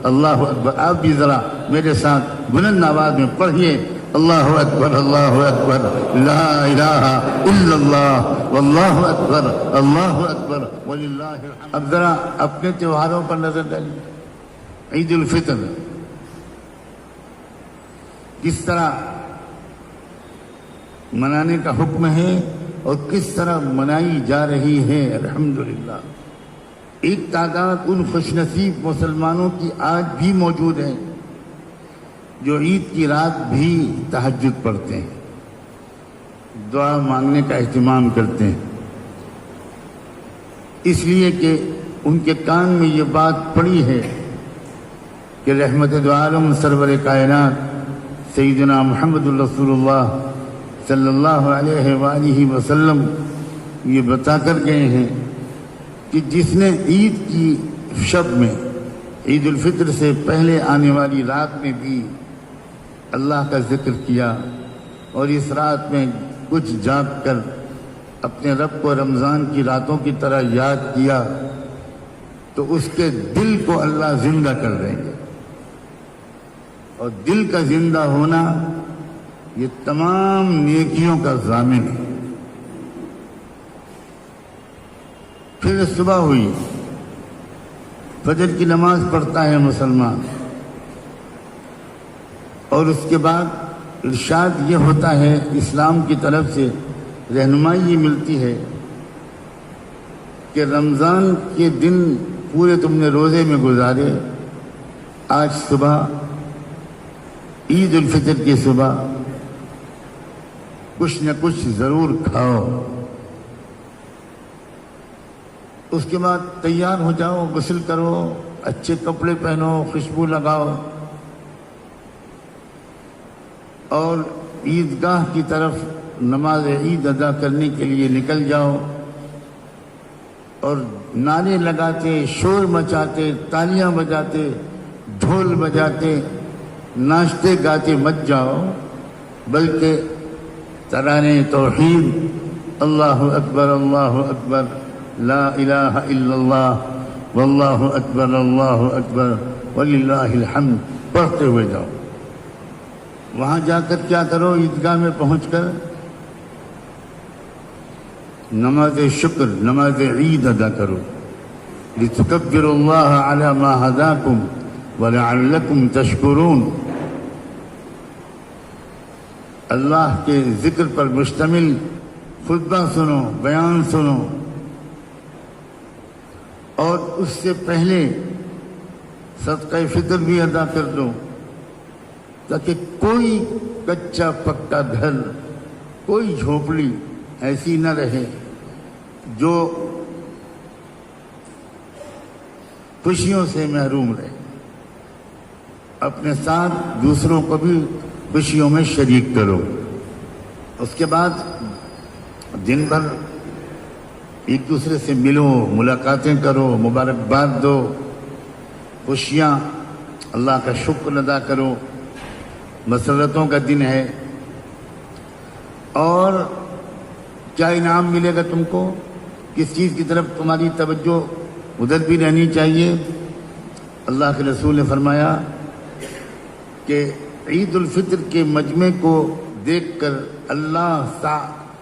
اللہ اکبر. آپ بھی ذرا میرے ساتھ بلند آواز میں پڑھیے اللہ اکبر لا الہ الا اللہ واللہ اکبر اللہ اکبر وللہ الحمد. اب ذرا اپنے تیوہاروں پر نظر ڈالیے. عید الفطر کس طرح منانے کا حکم ہے اور کس طرح منائی جا رہی ہے. الحمدللہ ایک تعداد ان خوش نصیب مسلمانوں کی آج بھی موجود ہے جو عید کی رات بھی تہجد پڑھتے ہیں, دعا مانگنے کا اہتمام کرتے ہیں, اس لیے کہ ان کے کان میں یہ بات پڑی ہے کہ رحمت دو عالم سرور کائنات سیدنا محمد رسول اللہ صلی اللہ علیہ وآلہ وسلم یہ بتا کر گئے ہیں کہ جس نے عید کی شب میں عید الفطر سے پہلے آنے والی رات میں بھی اللہ کا ذکر کیا اور اس رات میں کچھ جاگ کر اپنے رب کو رمضان کی راتوں کی طرح یاد کیا تو اس کے دل کو اللہ زندہ کر دیں گے. اور دل کا زندہ ہونا یہ تمام نیکیوں کا ضامن ہے. پھر صبح ہوئی, فجر کی نماز پڑھتا ہے مسلمان, اور اس کے بعد ارشاد یہ ہوتا ہے, اسلام کی طرف سے رہنمائی یہ ملتی ہے کہ رمضان کے دن پورے تم نے روزے میں گزارے, آج صبح عید الفطر کی صبح کچھ نہ کچھ ضرور کھاؤ. اس کے بعد تیار ہو جاؤ, غسل کرو, اچھے کپڑے پہنو, خوشبو لگاؤ اور عیدگاہ کی طرف نماز عید ادا کرنے کے لیے نکل جاؤ. اور نعرے لگاتے, شور مچاتے, تالیاں بجاتے, ڈھول بجاتے, ناچتے گاتے مت جاؤ, بلکہ ترانے توحید اللہ اکبر لا الہ الا اللہ واللہ اکبر وللہ الحمد پڑھتے ہوئے جاؤ. وہاں جا کر کیا کرو, عیدگاہ میں پہنچ کر نماز شکر, نماز عید ادا کرو. لتکبروا اللہ علی ما ہداکم ولعلکم تشکرون. اللہ کے ذکر پر مشتمل خطبہ سنو, بیان سنو, اور اس سے پہلے صدقہ فطر بھی ادا کر دو تاکہ کوئی کچا پکا گھر, کوئی جھوپڑی ایسی نہ رہے جو خوشیوں سے محروم رہے. اپنے ساتھ دوسروں کو بھی خوشیوں میں شریک کرو. اس کے بعد دن بھر ایک دوسرے سے ملو, ملاقاتیں کرو, مبارکباد دو, خوشیاں اللہ کا شکر ادا کرو. مسرتوں کا دن ہے, اور کیا انعام ملے گا تم کو, کس چیز کی طرف تمہاری توجہ ادھر بھی رہنی چاہیے. اللہ کے رسول نے فرمایا کہ عید الفطر کے مجمع کو دیکھ کر اللہ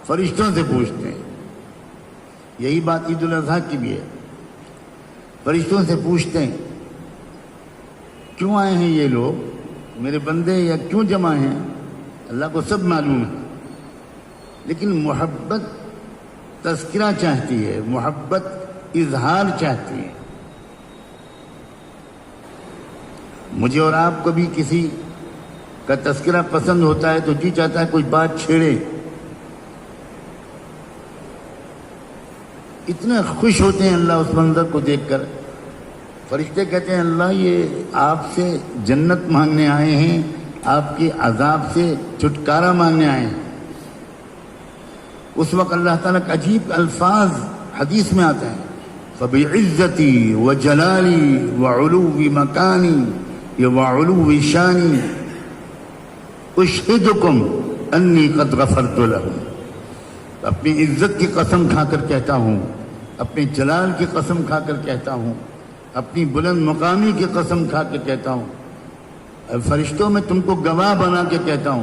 فرشتوں سے پوچھتے ہیں. یہی بات عید الاضحیٰ کی بھی ہے. فرشتوں سے پوچھتے ہیں کیوں آئے ہیں یہ لوگ, میرے بندے, یا کیوں جمع ہیں. اللہ کو سب معلوم ہے, لیکن محبت تذکرہ چاہتی ہے, محبت اظہار چاہتی ہے. مجھے اور آپ کو بھی کسی کا تذکرہ پسند ہوتا ہے تو جی چاہتا ہے کوئی بات چھیڑے. اتنے خوش ہوتے ہیں اللہ اس منظر کو دیکھ کر. فرشتے کہتے ہیں اللہ یہ آپ سے جنت مانگنے آئے ہیں, آپ کے عذاب سے چھٹکارا مانگنے آئے ہیں. اس وقت اللہ تعالیٰ کا عجیب الفاظ حدیث میں آتے ہیں, فَبِعِزَّتِي وَجَلَالِي وَعُلُوِّ مَكَانِي وَعُلُوِّ شَانِي أُشْهِدُكُمْ أَنِّي قَدْ غَفَرْتُ لَهُمْ. اپنی عزت کی قسم کھا کر کہتا ہوں, اپنے جلال کی قسم کھا کر کہتا ہوں, اپنی بلند مقامی کی قسم کھا کے کہتا ہوں، فرشتوں میں تم کو گواہ بنا کے کہتا ہوں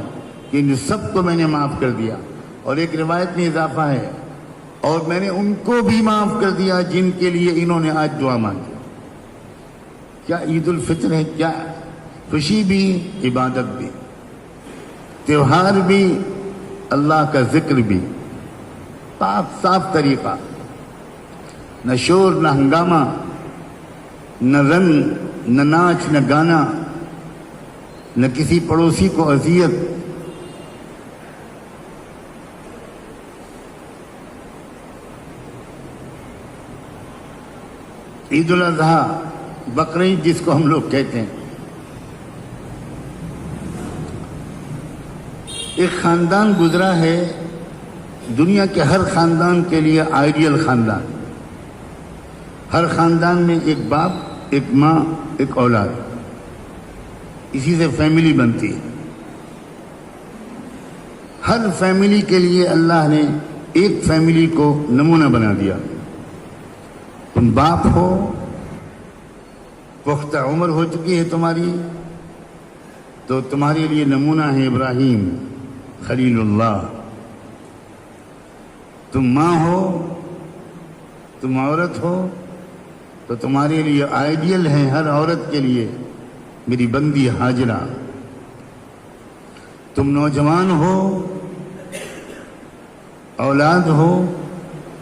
کہ ان سب کو میں نے معاف کر دیا۔ اور ایک روایت میں اضافہ ہے، اور میں نے ان کو بھی معاف کر دیا جن کے لیے انہوں نے آج دعا مانگی۔ کیا عید الفطر ہے، کیا خوشی بھی، عبادت بھی، تہوار بھی، اللہ کا ذکر بھی، پاک صاف طریقہ، نہ شور نہ ہنگامہ، نہ رنگ نہ ناچ نہ گانا، نہ کسی پڑوسی کو اذیت۔ عید الاضحیٰ، بقرعید جس کو ہم لوگ کہتے ہیں، ایک خاندان گزرا ہے دنیا کے ہر خاندان کے لیے آئیڈیل خاندان۔ ہر خاندان میں ایک باپ، ایک ماں، ایک اولاد، اسی سے فیملی بنتی ہے۔ ہر فیملی کے لیے اللہ نے ایک فیملی کو نمونہ بنا دیا۔ تم باپ ہو، پختہ عمر ہو چکی ہے تمہاری، تو تمہارے لیے نمونہ ہے ابراہیم خلیل اللہ۔ تم ماں ہو، تم عورت ہو، تو تمہارے لیے آئیڈیل ہے ہر عورت کے لیے میری بندی ہاجرہ۔ تم نوجوان ہو، اولاد ہو،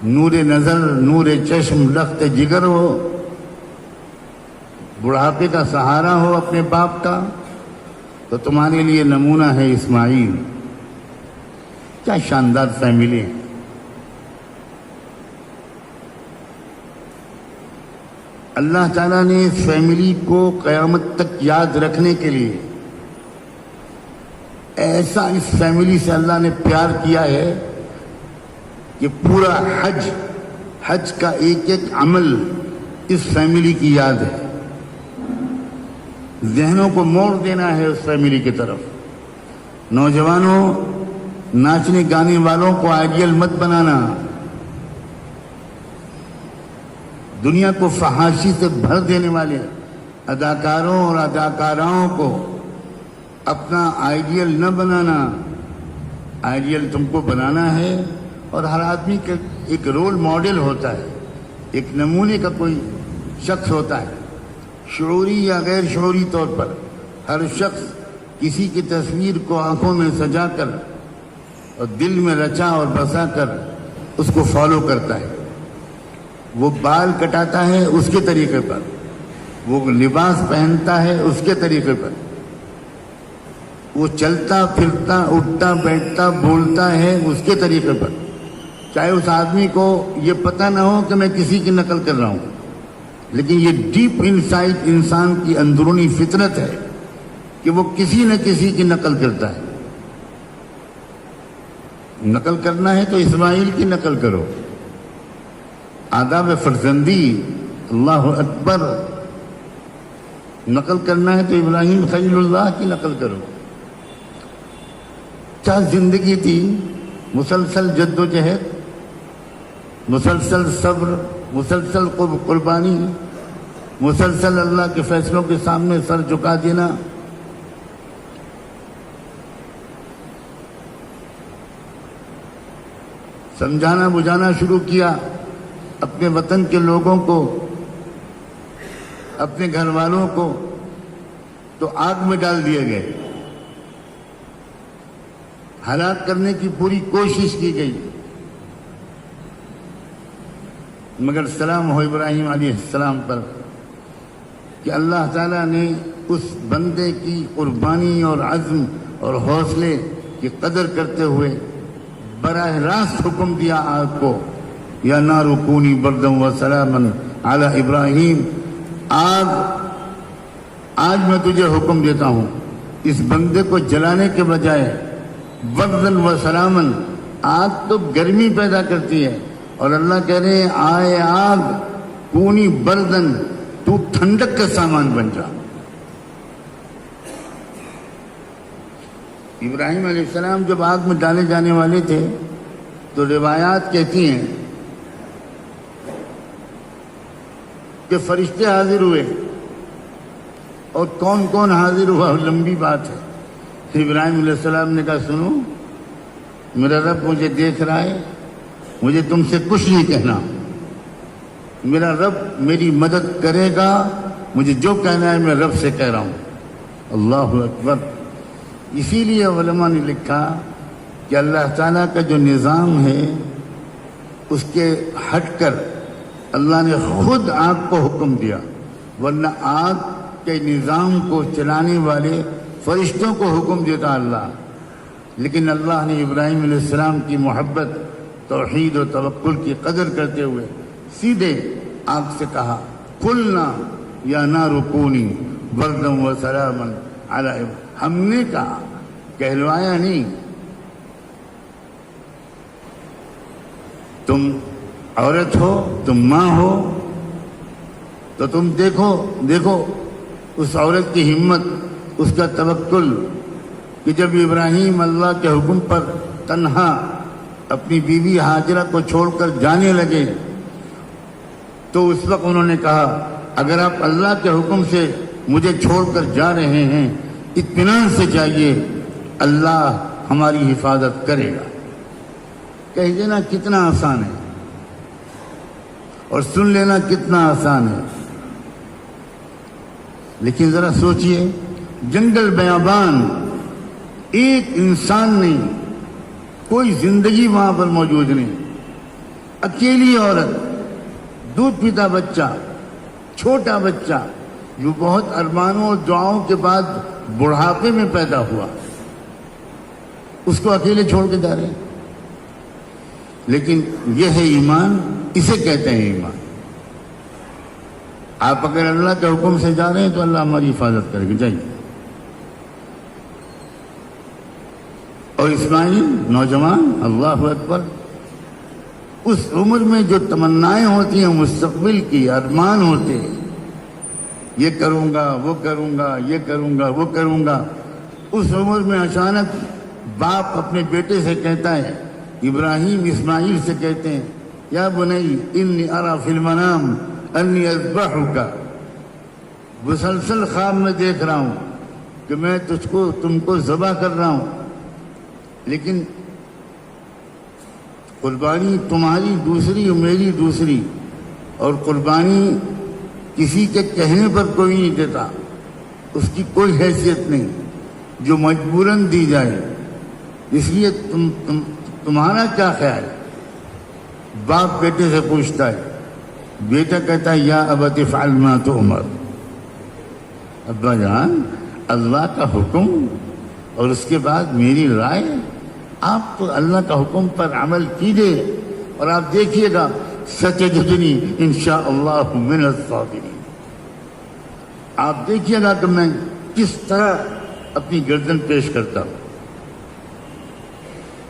نور نظر، نور چشم، لخت جگر ہو، بڑھاپے کا سہارا ہو اپنے باپ کا، تو تمہارے لیے نمونہ ہے اسماعیل۔ کیا شاندار فیملی ہے۔ اللہ تعالیٰ نے اس فیملی کو قیامت تک یاد رکھنے کے لیے ایسا اس فیملی سے اللہ نے پیار کیا ہے کہ پورا حج کا ایک ایک عمل اس فیملی کی یاد ہے۔ ذہنوں کو موڑ دینا ہے اس فیملی کی طرف۔ نوجوانوں، ناچنے گانے والوں کو آئیڈیل مت بنانا۔ دنیا کو فحاشی سے بھر دینے والے اداکاروں اور اداکاراؤں کو اپنا آئیڈیل نہ بنانا۔ آئیڈیل تم کو بنانا ہے، اور ہر آدمی کا ایک رول ماڈل ہوتا ہے، ایک نمونے کا کوئی شخص ہوتا ہے، شعوری یا غیر شعوری طور پر۔ ہر شخص کسی کی تصویر کو آنکھوں میں سجا کر اور دل میں رچا اور بسا کر اس کو فالو کرتا ہے۔ وہ بال کٹاتا ہے اس کے طریقے پر، وہ لباس پہنتا ہے اس کے طریقے پر، وہ چلتا پھرتا اٹھتا بیٹھتا بولتا ہے اس کے طریقے پر، چاہے اس آدمی کو یہ پتہ نہ ہو کہ میں کسی کی نقل کر رہا ہوں، لیکن یہ ڈیپ انسائٹ انسان کی اندرونی فطرت ہے کہ وہ کسی نہ کسی کی نقل کرتا ہے۔ نقل کرنا ہے تو اسماعیل کی نقل کرو۔ آداب فرزندی، اللہ اکبر۔ نقل کرنا ہے تو ابراہیم خلیل اللہ کی نقل کرو۔ کیا زندگی تھی، مسلسل جد و جہد، مسلسل صبر، مسلسل قربانی، مسلسل اللہ کے فیصلوں کے سامنے سر جھکا دینا۔ سمجھانا بجھانا شروع کیا اپنے وطن کے لوگوں کو، اپنے گھر والوں کو، تو آگ میں ڈال دیے گئے، ہلاک کرنے کی پوری کوشش کی گئی، مگر سلام ہو ابراہیم علیہ السلام پر کہ اللہ تعالیٰ نے اس بندے کی قربانی اور عزم اور حوصلے کی قدر کرتے ہوئے براہ راست حکم دیا آگ کو، یا نار کونی بردم و سلامن علی ابراہیم۔ آج میں تجھے حکم دیتا ہوں، اس بندے کو جلانے کے بجائے بردن و سلامن، آگ تو گرمی پیدا کرتی ہے، اور اللہ کہہ رہے ہیں آئے آگ کونی بردن، تو ٹھنڈک کا سامان بن جا۔ ابراہیم علیہ السلام جب آگ میں ڈالے جانے والے تھے تو روایات کہتی ہیں کہ فرشتے حاضر ہوئے، اور کون کون حاضر ہوا لمبی بات ہے. ابراہیم علیہ السلام نے کہا سنو، میرا رب مجھے دیکھ رہا ہے، مجھے تم سے کچھ نہیں کہنا، میرا رب میری مدد کرے گا، مجھے جو کہنا ہے میں رب سے کہہ رہا ہوں. اللہ اکبر. اسی لیے علماء نے لکھا کہ اللہ تعالیٰ کا جو نظام ہے اس کے ہٹ کر اللہ نے خود آگ کو حکم دیا، ورنہ آگ کے نظام کو چلانے والے فرشتوں کو حکم دیتا اللہ. لیکن اللہ نے ابراہیم علیہ السلام کی محبت، توحید و توکل کی قدر کرتے ہوئے سیدھے آگ سے کہا قلنا یا نار کونی بردا و سلاما علی ابراہیم. ہم نے کہا، کہلوایا نہیں. تم عورت ہو، تم ماں ہو، تو تم دیکھو اس عورت کی ہمت، اس کا توکل، کہ جب ابراہیم اللہ کے حکم پر تنہا اپنی بیوی ہاجرہ کو چھوڑ کر جانے لگے تو اس وقت انہوں نے کہا اگر آپ اللہ کے حکم سے مجھے چھوڑ کر جا رہے ہیں، اطمینان سے جائیے، اللہ ہماری حفاظت کرے گا. کہہ دینا کتنا آسان ہے اور سن لینا کتنا آسان ہے، لیکن ذرا سوچئے، جنگل بیابان، ایک انسان نہیں، کوئی زندگی وہاں پر موجود نہیں، اکیلی عورت، دودھ پیتا بچہ، چھوٹا بچہ جو بہت ارمانوں اور دعاؤں کے بعد بڑھاپے میں پیدا ہوا، اس کو اکیلے چھوڑ کے جا رہے ہیں. لیکن یہ ہے ایمان، اسے کہتے ہیں ایمان. آپ اگر اللہ کے حکم سے جا رہے ہیں تو اللہ ہماری حفاظت کرے گا. جائیے. اور اسماعیل نوجوان، اللہ اکبر، اس عمر میں جو تمنائیں ہوتی ہیں مستقبل کی، ارمان ہوتے ہیں، یہ کروں گا، وہ کروں گا، یہ کروں گا، وہ کروں گا، اس عمر میں اچانک باپ اپنے بیٹے سے کہتا ہے، ابراہیم اسماعیل سے کہتے ہیں یا بنی انی ارا فی المنام انی اذبحک، مسلسل خواب میں دیکھ رہا ہوں کہ میں تم کو ذبح کر رہا ہوں، لیکن قربانی تمہاری دوسری اور میری دوسری، اور قربانی کسی کے کہنے پر کوئی نہیں دیتا، اس کی کوئی حیثیت نہیں جو مجبوراً دی جائے. اس لیے تمہارا کیا خیال؟ باپ بیٹے سے پوچھتا ہے، بیٹا کہتا ہے یا ابت افعل ما تؤمر. ابا جان، اللہ کا حکم اور اس کے بعد میری رائے، آپ تو اللہ کا حکم پر عمل کیجیے اور آپ دیکھیے گا ستجدنی انشاءاللہ من الصابرین. آپ دیکھیے گا کہ میں کس طرح اپنی گردن پیش کرتا ہوں.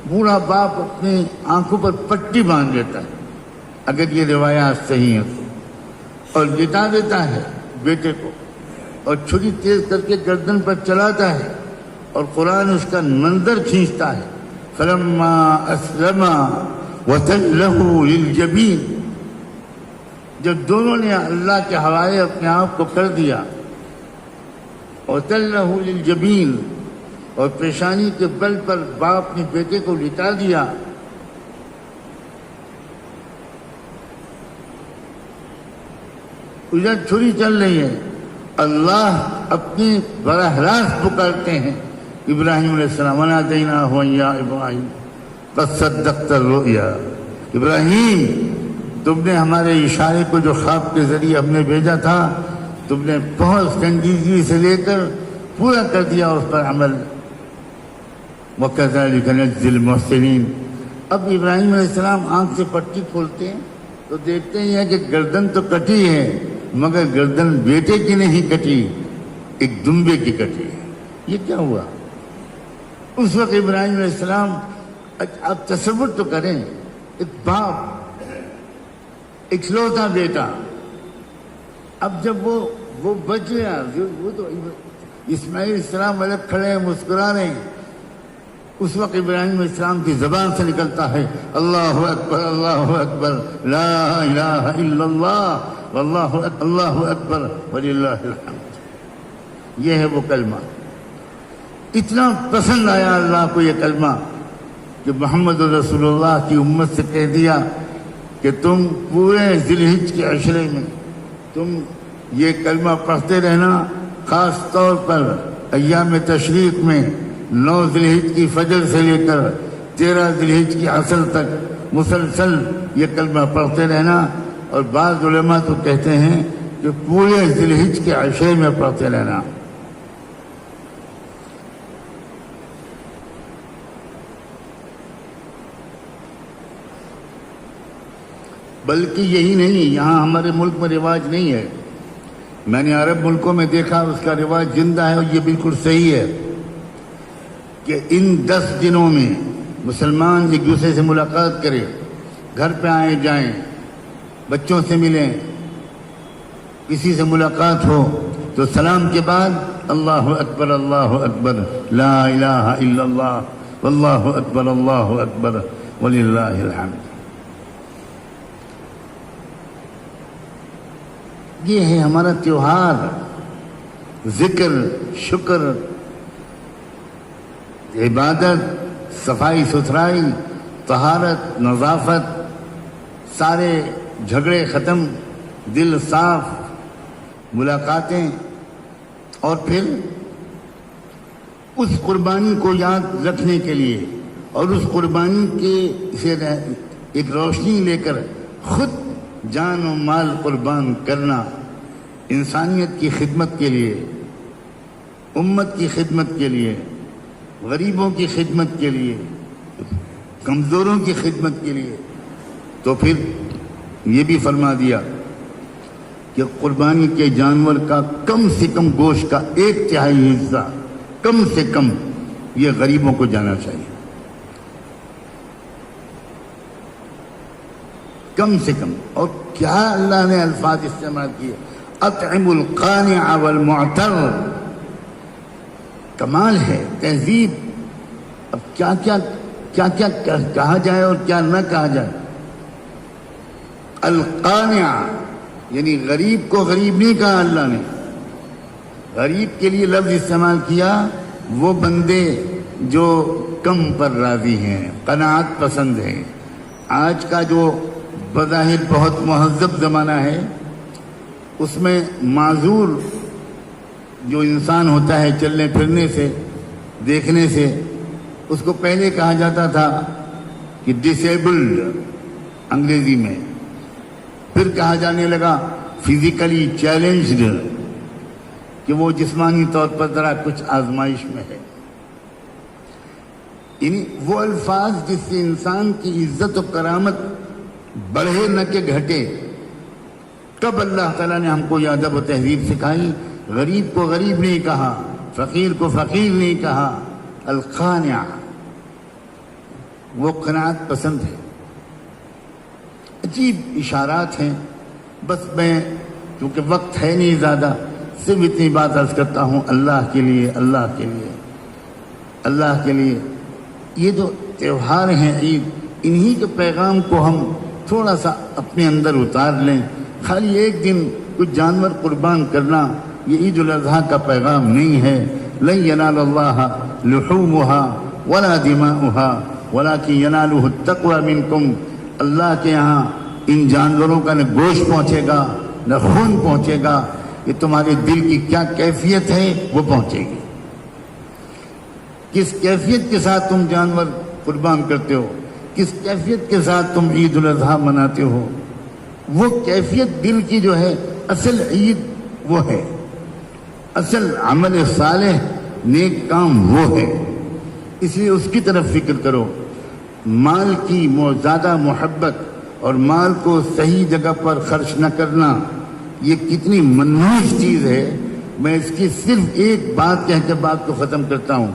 بوڑھا باپ اپنی آنکھوں پر پٹی باندھ دیتا ہے اگر یہ روایات صحیح ہیں تو، اور لٹا دیتا ہے بیٹے کو اور چھری تیز کر کے گردن پر چلاتا ہے، اور قرآن اس کا منظر کھینچتا ہے فلما اسلما وتلہ للجبین. جب دونوں نے اللہ کے حوالے اپنے آپ کو کر دیا، وتلہ للجبین، اور پیشانی کے بل پر باپ نے بیٹے کو لٹا دیا، ادھر چھری چل رہی ہے، اللہ اپنی براہ راست پکارتے ہیں ابراہیم علیہ السلام، وَنَادَيْنَاهُ يَا إِبْرَاهِيمُ قَدْ صَدَّقْتَ الرُّؤْيَا. ابراہیم، تم نے ہمارے اشارے کو جو خواب کے ذریعے ہم نے بھیجا تھا، تم نے بہت سنجیدگی سے لے کر پورا کر دیا اس پر عمل. وَكَذَلِكَ نَجْزِي الْمُحْسِنِينَ. اب ابراہیم علیہ السلام آنکھ سے پٹی کھولتے ہیں تو دیکھتے ہیں کہ گردن تو کٹی ہے، مگر گردن بیٹے کی نہیں کٹی، ایک دمبے کی کٹی ہے. یہ کیا ہوا؟ اس وقت ابراہیم علیہ السلام، آپ تصور تو کریں، ایک باپ، اکلوتا بیٹا، اب جب وہ بچ گیا، وہ تو اسماعیل السلام الگ کھڑے ہیں، مسکرا رہے ہیں، اس وقت ابراہیم علیہ السلام کی زبان سے نکلتا ہے اللہ اکبر، اللہ اکبر، لا الہ الا اللہ واللہ اللہ اکبر وللہ الحمد۔ یہ ہے وہ کلمہ۔ اتنا پسند آیا اللہ کو یہ کلمہ کہ محمد رسول اللہ کی امت سے کہہ دیا کہ تم پورے ذی الحجہ کے عشرے میں تم یہ کلمہ پڑھتے رہنا، خاص طور پر ایام تشریق میں 9 ذی الحجہ کی فجر سے لے کر 13 ذی الحجہ کی عصر تک مسلسل یہ کلمہ پڑھتے رہنا۔ اور بعض علماء تو کہتے ہیں کہ پورے ذی الحجہ کے عشرے میں پڑھتے رہنا۔ بلکہ یہی نہیں، یہاں ہمارے ملک میں رواج نہیں ہے، میں نے عرب ملکوں میں دیکھا اس کا رواج زندہ ہے، اور یہ بالکل صحیح ہے کہ ان 10 دنوں میں مسلمان ایک دوسرے سے ملاقات کرے، گھر پہ آئیں جائیں، بچوں سے ملیں، کسی سے ملاقات ہو تو سلام کے بعد اللہ اکبر لا الہ الا اللہ واللہ اکبر وللہ الحمد۔ یہ ہے ہمارا تیوہار، ذکر، شکر، عبادت، صفائی ستھرائی، طہارت، نظافت، سارے جھگڑے ختم، دل صاف، ملاقاتیں، اور پھر اس قربانی کو یاد رکھنے کے لیے اور اس قربانی کے سے ایک روشنی لے کر خود جان و مال قربان کرنا، انسانیت کی خدمت کے لیے، امت کی خدمت کے لیے، غریبوں کی خدمت کے لیے، کمزوروں کی خدمت کے لیے۔ تو پھر یہ بھی فرما دیا کہ قربانی کے جانور کا کم سے کم گوشت کا 1/3 حصہ کم سے کم یہ غریبوں کو جانا چاہیے، کم سے کم۔ اور کیا اللہ نے الفاظ استعمال کیے، اطعم القانع والمعتر، کمال ہے، تہذیب۔ اب کیا کیا کہا جائے اور کیا نہ کہا جائے۔ القانع یعنی غریب کو غریب نہیں کہا اللہ نے، غریب کے لیے لفظ استعمال کیا وہ بندے جو کم پر راضی ہیں، قناعت پسند ہیں۔ آج کا جو بظاہر بہت مہذب زمانہ ہے، اس میں معذور جو انسان ہوتا ہے چلنے پھرنے سے، دیکھنے سے، اس کو پہلے کہا جاتا تھا کہ ڈسیبلڈ انگریزی میں، پھر کہا جانے لگا فزیکلی چیلنجڈ، کہ وہ جسمانی طور پر ذرا کچھ آزمائش میں ہے۔ یعنی وہ الفاظ جس سے انسان کی عزت و کرامت بڑھے نہ کہ گھٹے۔ کب اللہ تعالیٰ نے ہم کو یہ ادب و تہذیب سکھائی؟ غریب کو غریب نہیں کہا، فقیر کو فقیر نہیں کہا، القانع، وہ قناعت پسند ہے۔ عجیب اشارات ہیں۔ بس میں کیونکہ وقت ہے نہیں زیادہ، صرف اتنی بات عرض کرتا ہوں، اللہ کے لیے، اللہ کے لیے، اللہ کے لیے یہ جو تہوار ہیں عید، انہی کے پیغام کو ہم تھوڑا سا اپنے اندر اتار لیں۔ خالی ایک دن کچھ جانور قربان کرنا یہ عید الاضحیٰ کا پیغام نہیں ہے۔ لن ینال اللہ لحومها ولا دماؤها ولکن ینالہ التقوی منکم، اللہ کے یہاں ان جانوروں کا نہ گوشت پہنچے گا نہ خون پہنچے گا، یہ تمہارے دل کی کیا کیفیت ہے وہ پہنچے گی۔ کس کیفیت کے ساتھ تم جانور قربان کرتے ہو، کس کیفیت کے ساتھ تم عید الاضحیٰ مناتے ہو، وہ کیفیت دل کی جو ہے، اصل عید وہ ہے، اصل عمل صالح نیک کام وہ ہے۔ اس لیے اس کی طرف فکر کرو۔ مال کی زیادہ محبت اور مال کو صحیح جگہ پر خرچ نہ کرنا یہ کتنی منحوس چیز ہے۔ میں اس کی صرف ایک بات کہہ کے بات کو ختم کرتا ہوں۔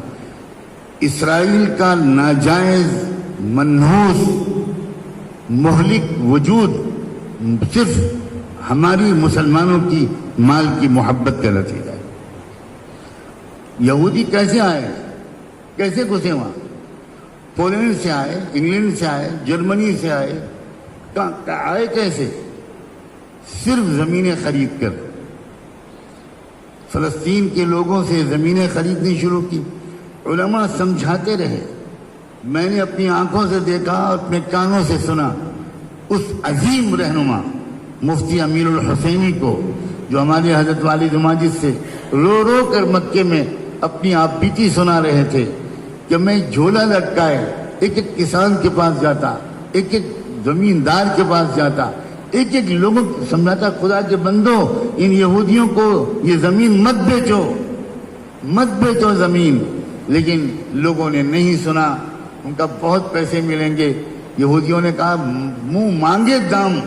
اسرائیل کا ناجائز منحوس مہلک وجود صرف ہماری مسلمانوں کی مال کی محبت کا نتیجہ ہے۔ یہودی کیسے آئے، کیسے گھسے وہاں؟ پولینڈ سے آئے، انگلینڈ سے آئے، جرمنی سے آئے، آئے کیسے؟ صرف زمینیں خرید کر فلسطین کے لوگوں سے زمینیں خریدنی شروع کی. علماء سمجھاتے رہے. میں نے اپنی آنکھوں سے دیکھا اور اپنے کانوں سے سنا اس عظیم رہنما مفتی امیر الحسینی کو جو ہمارے حضرت والد ماجد سے رو رو کر مکے میں اپنی آپ بیتی سنا رہے تھے کہ میں جھولا لٹکائے ایک ایک کسان کے پاس جاتا, ایک ایک زمیندار کے پاس جاتا, ایک ایک لوگوں کو سمجھاتا خدا کے بندو ان یہودیوں کو یہ زمین مت بیچو زمین. لیکن لوگوں نے نہیں سنا. ان کا بہت پیسے ملیں گے. یہودیوں نے کہا منہ مانگے دام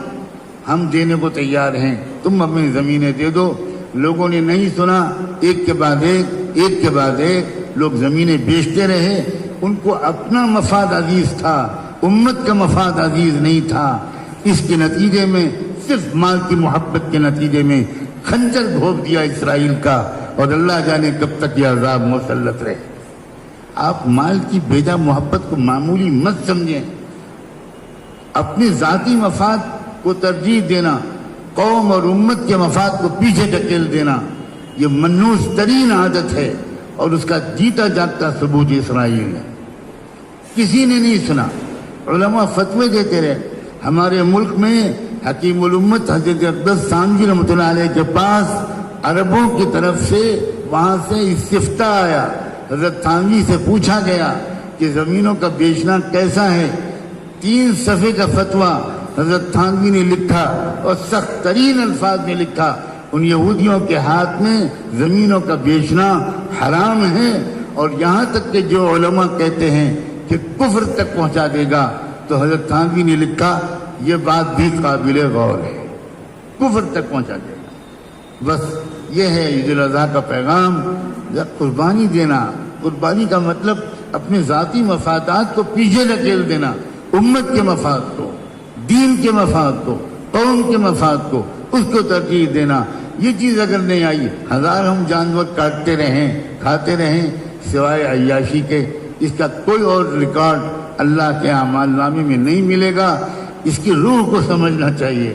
ہم دینے کو تیار ہیں, تم اپنی زمینیں دے دو. لوگوں نے نہیں سنا. ایک کے بعد ایک لوگ زمینیں بیچتے رہے. ان کو اپنا مفاد عزیز تھا, امت کا مفاد عزیز نہیں تھا. اس کے نتیجے میں صرف مال کی محبت کے نتیجے میں خنجر گھونپ دیا اسرائیل کا, اور اللہ جانے کب تک یہ عذاب مسلط رہے. آپ مال کی بیجا محبت کو معمولی مت سمجھیں. اپنے ذاتی مفاد کو ترجیح دینا, قوم اور امت کے مفاد کو پیچھے ڈھکیل دینا, یہ منحوس ترین عادت ہے, اور اس کا جیتا جاگتا ثبوت اسرائیل ہے. کسی نے نہیں سنا. علماء فتوے دیتے رہے. ہمارے ملک میں حکیم الامت حضرت اقدس ثانوی رحمۃ اللہ علیہ کے پاس عربوں کی طرف سے وہاں سے استفتاء آیا. حضرت تھانوی سے پوچھا گیا کہ زمینوں کا بیچنا کیسا ہے. 3 صفحے کا فتویٰ حضرت تھانوی نے لکھا اور سخت ترین الفاظ میں لکھا ان یہودیوں کے ہاتھ میں زمینوں کا بیچنا حرام ہے, اور یہاں تک کہ جو علماء کہتے ہیں کہ کفر تک پہنچا دے گا, تو حضرت تھانوی نے لکھا یہ بات بھی قابل غور ہے, کفر تک پہنچا دے گا. بس یہ ہے عید الاضحیٰ کا پیغام. قربانی دینا, قربانی کا مطلب اپنے ذاتی مفادات کو پیچھے ڈھکیل دینا, امت کے مفاد کو, دین کے مفاد کو, قوم کے مفاد کو, اس کو ترجیح دینا. یہ چیز اگر نہیں آئی, ہزار ہم جانور کاٹتے رہیں, کھاتے رہیں سوائے عیاشی کے, اس کا کوئی اور ریکارڈ اللہ کے اعمال نامے میں نہیں ملے گا. اس کی روح کو سمجھنا چاہیے,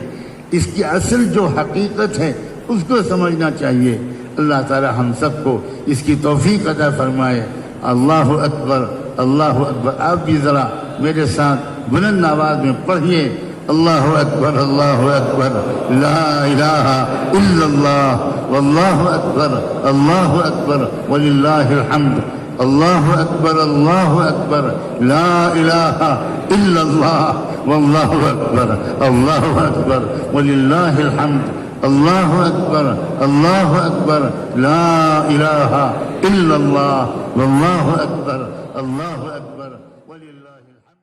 اس کی اصل جو حقیقت ہے اس کو سمجھنا چاہیے. اللہ تعالی ہم سب کو اس کی توفیق عطا فرمائے. اللہ اکبر, اللہ اکبر. آپ بھی ذرا میرے ساتھ بلند آواز میں پڑھیے اللہ اکبر, اللہ اکبر, لا الہ الا اللہ, واللہ اکبر, اللہ اکبر, وللہ الحمد. اللہ اکبر, اللہ اکبر, لا الہ الا اللہ, واللہ اکبر, اللہ اکبر, وللہ الحمد. اللہ اکبر, اللہ اکبر, لا الہ الا اللہ, واللہ اکبر, اللہ اکبر, وللہ الحمد.